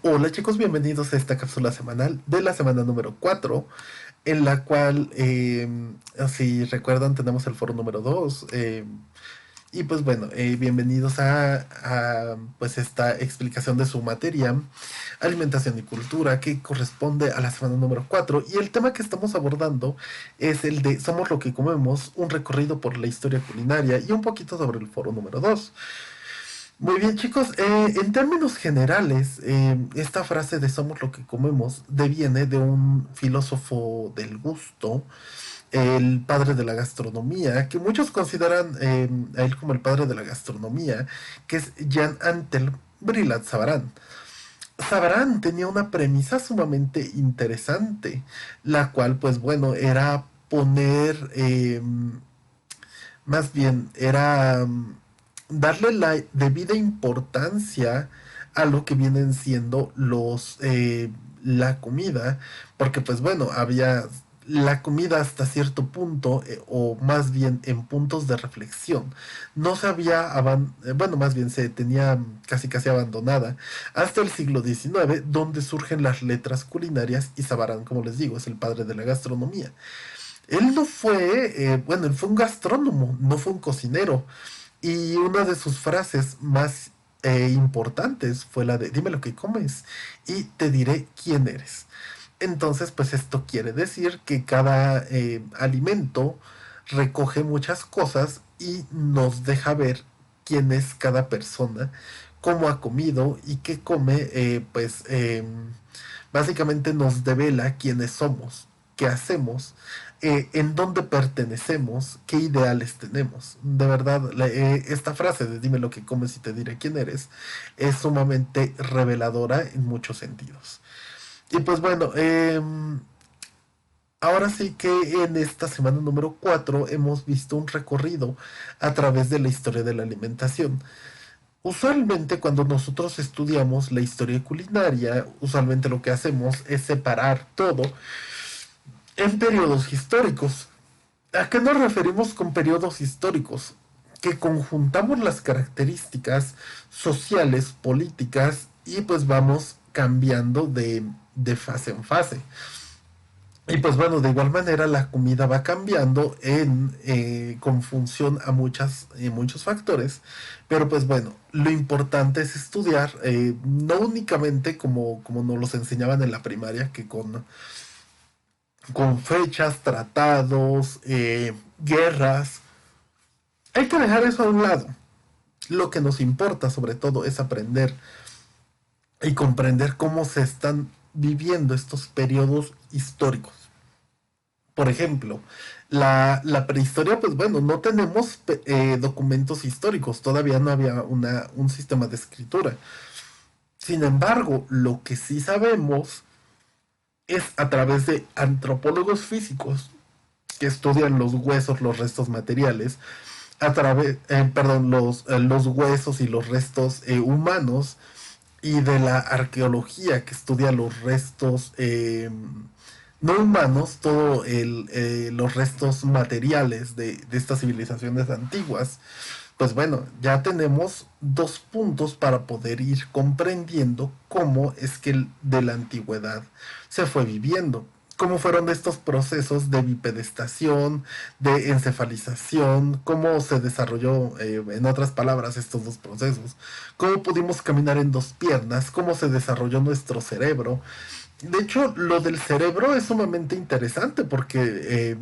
Hola chicos, bienvenidos a esta cápsula semanal de la semana número 4, en la cual, si recuerdan, tenemos el foro número 2. Y pues bueno, bienvenidos pues esta explicación de su materia, alimentación y cultura, que corresponde a la semana número 4. Y el tema que estamos abordando es el de Somos lo que comemos, un recorrido por la historia culinaria y un poquito sobre el foro número 2. Muy bien, chicos. En términos generales, esta frase de somos lo que comemos deviene de un filósofo del gusto, el padre de la gastronomía, que muchos consideran a él como el padre de la gastronomía, que es Jan Antel Brillat Savarin. Savarin tenía una premisa sumamente interesante, la cual, pues bueno, era poner más bien era darle la debida importancia a lo que vienen siendo la comida, porque pues bueno, había la comida hasta cierto punto, o más bien en puntos de reflexión, no se había, bueno, más bien se tenía casi casi abandonada hasta el siglo XIX, donde surgen las letras culinarias y Sabarán, como les digo, es el padre de la gastronomía. Él no fue, bueno, él fue un gastrónomo, no fue un cocinero. Y una de sus frases más importantes fue la de dime lo que comes y te diré quién eres. Entonces, pues esto quiere decir que cada alimento recoge muchas cosas y nos deja ver quién es cada persona, cómo ha comido y qué come, básicamente nos devela quiénes somos, qué hacemos, en dónde pertenecemos, qué ideales tenemos. De verdad, esta frase de dime lo que comes y te diré quién eres es sumamente reveladora en muchos sentidos. Y pues bueno, ahora sí que en esta semana número 4 hemos visto un recorrido a través de la historia de la alimentación. Usualmente cuando nosotros estudiamos la historia culinaria, usualmente lo que hacemos es separar todo en periodos históricos. ¿A qué nos referimos con periodos históricos? Que conjuntamos las características sociales, políticas y pues vamos cambiando de fase en fase. Y pues bueno, de igual manera la comida va cambiando con función a muchos factores, pero pues bueno, lo importante es estudiar, no únicamente como nos los enseñaban en la primaria, que con fechas, tratados, guerras. Hay que dejar eso a un lado. Lo que nos importa sobre todo es aprender y comprender cómo se están viviendo estos periodos históricos. Por ejemplo, la prehistoria, pues bueno, no tenemos documentos históricos, todavía no había un sistema de escritura. Sin embargo, lo que sí sabemos es a través de antropólogos físicos que estudian los huesos, los restos materiales, los huesos y los restos humanos, y de la arqueología que estudia los restos no humanos, los restos materiales de estas civilizaciones antiguas. Pues bueno, ya tenemos dos puntos para poder ir comprendiendo cómo es que de la antigüedad se fue viviendo. Cómo fueron estos procesos de bipedestación, de encefalización, cómo se desarrolló, en otras palabras, estos dos procesos, cómo pudimos caminar en dos piernas, cómo se desarrolló nuestro cerebro. De hecho, lo del cerebro es sumamente interesante porque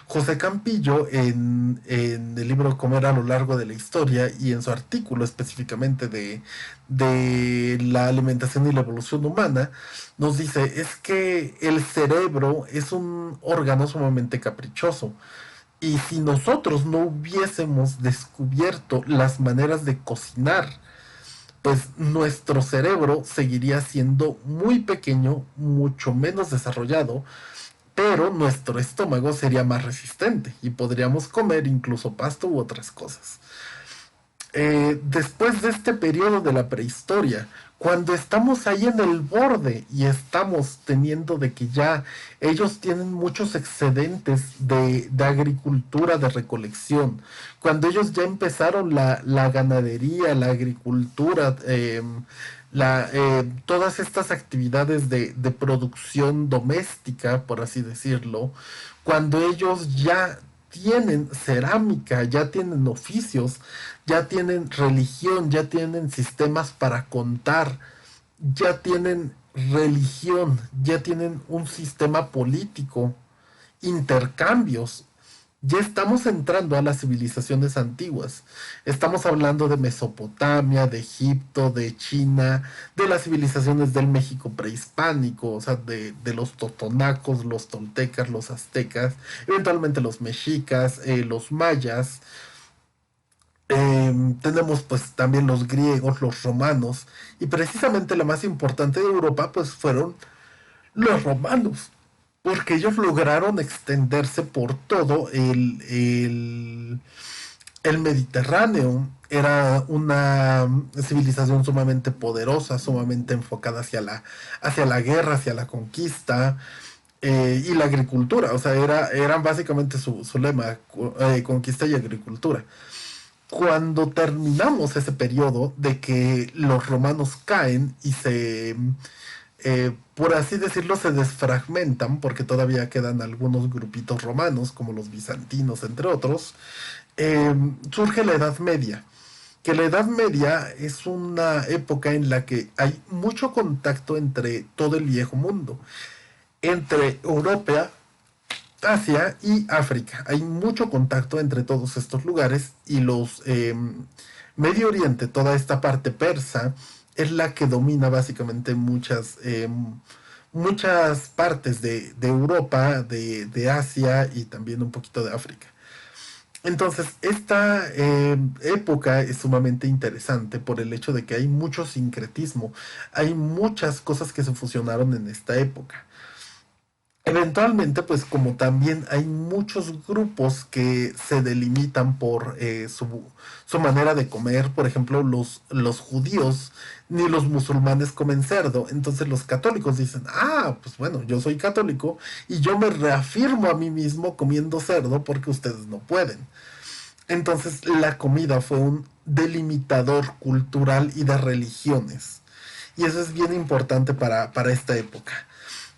José Campillo en el libro Comer a lo largo de la historia y en su artículo específicamente de la alimentación y la evolución humana, nos dice es que el cerebro es un órgano sumamente caprichoso. Y si nosotros no hubiésemos descubierto las maneras de cocinar, pues nuestro cerebro seguiría siendo muy pequeño, mucho menos desarrollado, pero nuestro estómago sería más resistente y podríamos comer incluso pasto u otras cosas. después de este periodo de la prehistoria, cuando estamos ahí en el borde y estamos teniendo de que ya ellos tienen muchos excedentes de agricultura, de recolección, cuando ellos ya empezaron la ganadería, la agricultura, todas estas actividades de producción doméstica, por así decirlo, cuando ellos ya tienen cerámica, ya tienen oficios, ya tienen religión, ya tienen sistemas para contar, ya tienen religión, ya tienen un sistema político, intercambios. Ya estamos entrando a las civilizaciones antiguas. Estamos hablando de Mesopotamia, de Egipto, de China, de las civilizaciones del México prehispánico, o sea, de los totonacos, los toltecas, los aztecas, eventualmente los mexicas, los mayas. Tenemos pues también los griegos, los romanos, y precisamente la más importante de Europa pues fueron los romanos, porque ellos lograron extenderse por todo el Mediterráneo. Era una civilización sumamente poderosa, sumamente enfocada hacia la guerra, hacia la conquista y la agricultura. O sea, eran básicamente su lema, conquista y agricultura. Cuando terminamos ese periodo de que los romanos caen y por así decirlo, se desfragmentan, porque todavía quedan algunos grupitos romanos, como los bizantinos, entre otros, surge la Edad Media. Que la Edad Media es una época en la que hay mucho contacto entre todo el viejo mundo, entre Europa, Asia y África. Hay mucho contacto entre todos estos lugares y los Medio Oriente, toda esta parte persa, es la que domina básicamente muchas partes de Europa, de Asia y también un poquito de África. Entonces, esta época es sumamente interesante por el hecho de que hay mucho sincretismo, hay muchas cosas que se fusionaron en esta época. Eventualmente, pues como también hay muchos grupos que se delimitan por su manera de comer, por ejemplo, los judíos ni los musulmanes comen cerdo, entonces los católicos dicen, ah, pues bueno, yo soy católico y yo me reafirmo a mí mismo comiendo cerdo porque ustedes no pueden. Entonces la comida fue un delimitador cultural y de religiones. Y eso es bien importante para esta época.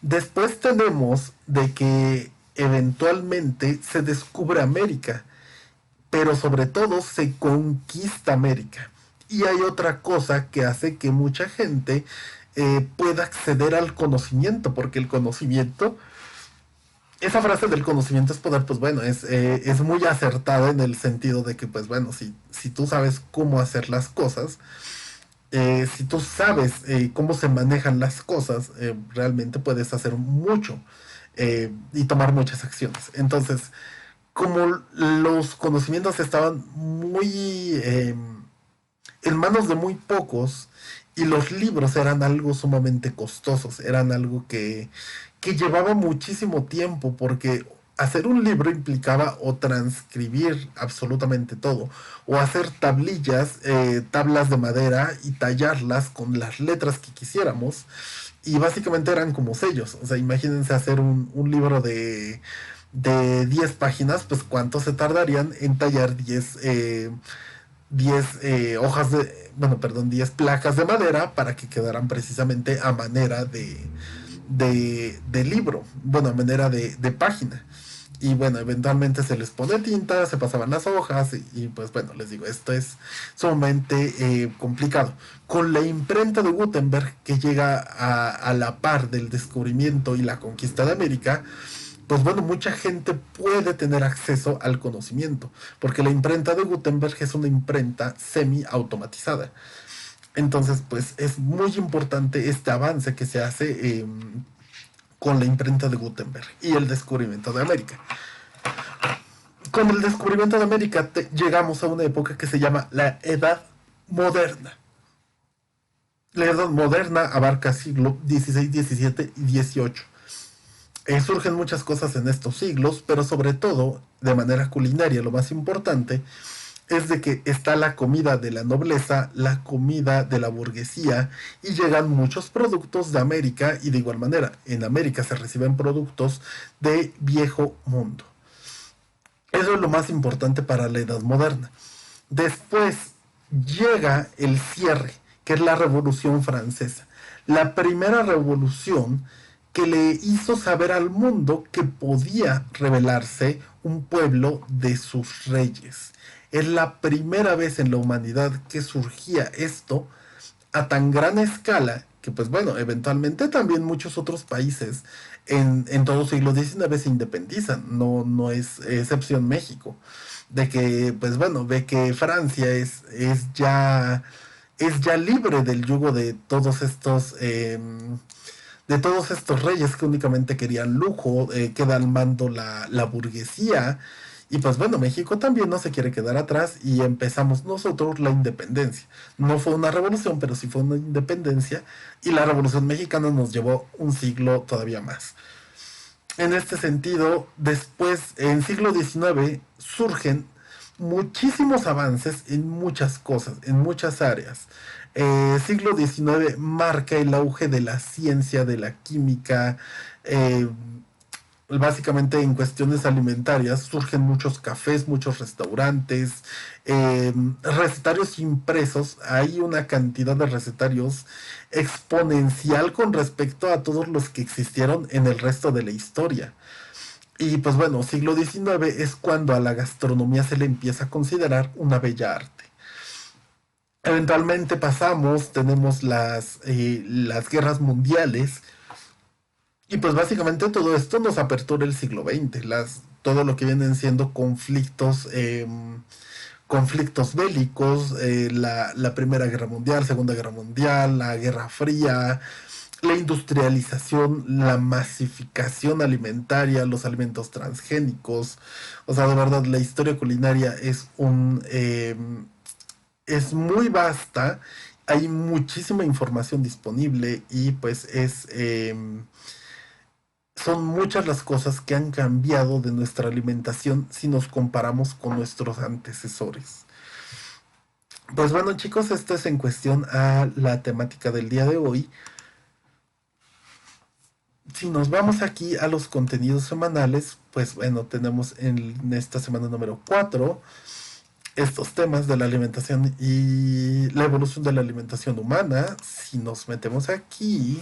Después tenemos de que eventualmente se descubre América, pero sobre todo se conquista América. Y hay otra cosa que hace que mucha gente pueda acceder al conocimiento, porque el conocimiento, esa frase del conocimiento es poder, pues bueno, es muy acertada en el sentido de que, pues bueno, si tú sabes cómo hacer las cosas, si tú sabes cómo se manejan las cosas, realmente puedes hacer mucho y tomar muchas acciones. Entonces, como los conocimientos estaban muy en manos de muy pocos y los libros eran algo sumamente costosos, eran algo que llevaba muchísimo tiempo porque hacer un libro implicaba o transcribir absolutamente todo, o hacer tablillas, tablas de madera y tallarlas con las letras que quisiéramos. Y básicamente eran como sellos. O sea, imagínense hacer un libro de 10 páginas, pues cuánto se tardarían en tallar 10 hojas bueno, perdón, 10 placas de madera para que quedaran precisamente a manera de libro, bueno, a manera de página. Y bueno, eventualmente se les pone tinta, se pasaban las hojas y pues bueno, les digo, esto es sumamente complicado. Con la imprenta de Gutenberg que llega a la par del descubrimiento y la conquista de América, pues bueno, mucha gente puede tener acceso al conocimiento, porque la imprenta de Gutenberg es una imprenta semi-automatizada. Entonces, pues es muy importante este avance que se hace con la imprenta de Gutenberg y el descubrimiento de América. Con el descubrimiento de América llegamos a una época que se llama la Edad Moderna. La Edad Moderna abarca siglo XVI, XVII y XVIII. Surgen muchas cosas en estos siglos, pero sobre todo, de manera culinaria, lo más importante, es de que está la comida de la nobleza, la comida de la burguesía y llegan muchos productos de América y de igual manera en América se reciben productos de viejo mundo. Eso es lo más importante para la edad moderna. Después llega el cierre, que es la Revolución Francesa. La primera revolución que le hizo saber al mundo que podía rebelarse un pueblo de sus reyes. Es la primera vez en la humanidad que surgía esto a tan gran escala que pues bueno, eventualmente también muchos otros países en todo siglo XIX se independizan, no es excepción México, de que pues bueno, ve que Francia es ya libre del yugo de todos estos reyes que únicamente querían lujo, queda al mando la burguesía. Y pues bueno, México también no se quiere quedar atrás y empezamos nosotros la independencia. No fue una revolución, pero sí fue una independencia y la revolución mexicana nos llevó un siglo todavía más. En este sentido, después, en siglo XIX, surgen muchísimos avances en muchas cosas, en muchas áreas. Siglo XIX marca el auge de la ciencia, de la química, eh, básicamente en cuestiones alimentarias surgen muchos cafés, muchos restaurantes, recetarios impresos. Hay una cantidad de recetarios exponencial con respecto a todos los que existieron en el resto de la historia. Y pues bueno, siglo XIX es cuando a la gastronomía se le empieza a considerar una bella arte. Eventualmente pasamos, tenemos las guerras mundiales, y pues básicamente todo esto nos apertura el siglo XX, todo lo que vienen siendo conflictos bélicos, la Primera Guerra Mundial, Segunda Guerra Mundial, la Guerra Fría, la industrialización, la masificación alimentaria, los alimentos transgénicos. O sea, de verdad, la historia culinaria es muy vasta, hay muchísima información disponible y pues son muchas las cosas que han cambiado de nuestra alimentación si nos comparamos con nuestros antecesores. Pues bueno chicos, esto es en cuestión a la temática del día de hoy. Si nos vamos aquí a los contenidos semanales, pues bueno, tenemos en esta semana número 4 estos temas de la alimentación y la evolución de la alimentación humana. Si nos metemos aquí,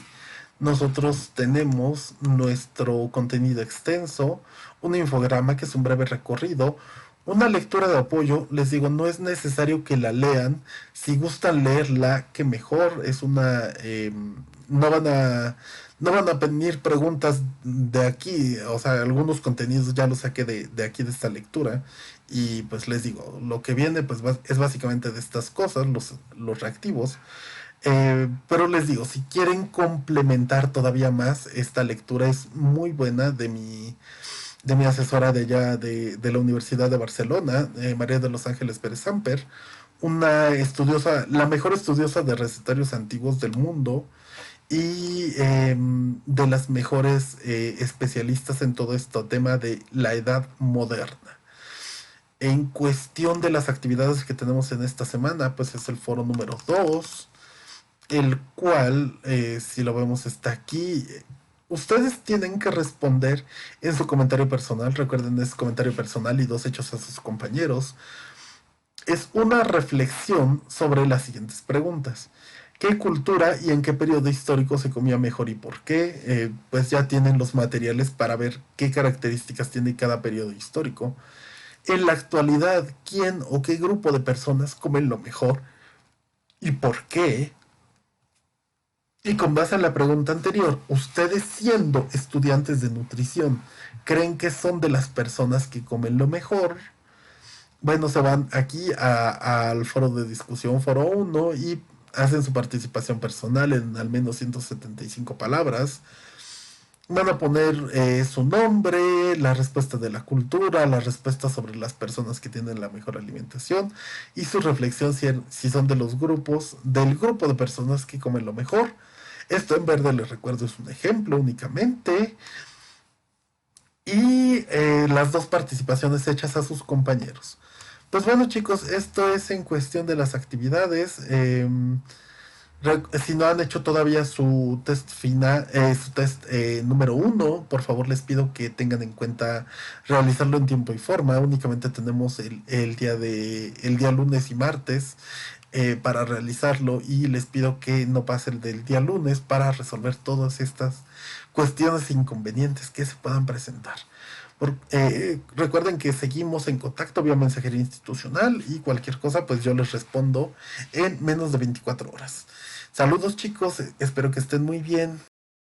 nosotros tenemos nuestro contenido extenso, un infograma que es un breve recorrido, una lectura de apoyo. Les digo, no es necesario que la lean. Si gustan leerla, que mejor. No van a no van a venir preguntas de aquí. O sea, algunos contenidos ya los saqué de aquí de esta lectura. Y pues les digo, lo que viene pues es básicamente de estas cosas, los reactivos. Pero les digo, si quieren complementar todavía más, esta lectura es muy buena de mi asesora de allá de la Universidad de Barcelona, María de los Ángeles Pérez Samper, una estudiosa, la mejor estudiosa de recetarios antiguos del mundo y de las mejores especialistas en todo este tema de la edad moderna. En cuestión de las actividades que tenemos en esta semana, pues es el foro número 2, el cual, si lo vemos, está aquí. Ustedes tienen que responder en su comentario personal. Recuerden, es comentario personal y 2 hechos a sus compañeros. Es una reflexión sobre las siguientes preguntas. ¿Qué cultura y en qué periodo histórico se comía mejor y por qué? Pues ya tienen los materiales para ver qué características tiene cada periodo histórico. En la actualidad, ¿quién o qué grupo de personas comen lo mejor y por qué? Y con base en la pregunta anterior, ustedes siendo estudiantes de nutrición, ¿creen que son de las personas que comen lo mejor? Bueno, se van aquí al foro de discusión, foro 1, y hacen su participación personal en al menos 175 palabras. Van a poner su nombre, la respuesta de la cultura, la respuesta sobre las personas que tienen la mejor alimentación y su reflexión si son de los grupos, del grupo de personas que comen lo mejor. Esto en verde, les recuerdo, es un ejemplo únicamente. Y las 2 participaciones hechas a sus compañeros. Pues bueno chicos, esto es en cuestión de las actividades. Si no han hecho todavía su test final, su test número uno, por favor les pido que tengan en cuenta realizarlo en tiempo y forma. Únicamente tenemos el día lunes y martes para realizarlo y les pido que no pasen del día lunes para resolver todas estas cuestiones e inconvenientes que se puedan presentar. Recuerden que seguimos en contacto vía mensajería institucional y cualquier cosa pues yo les respondo en menos de 24 horas. Saludos chicos, espero que estén muy bien.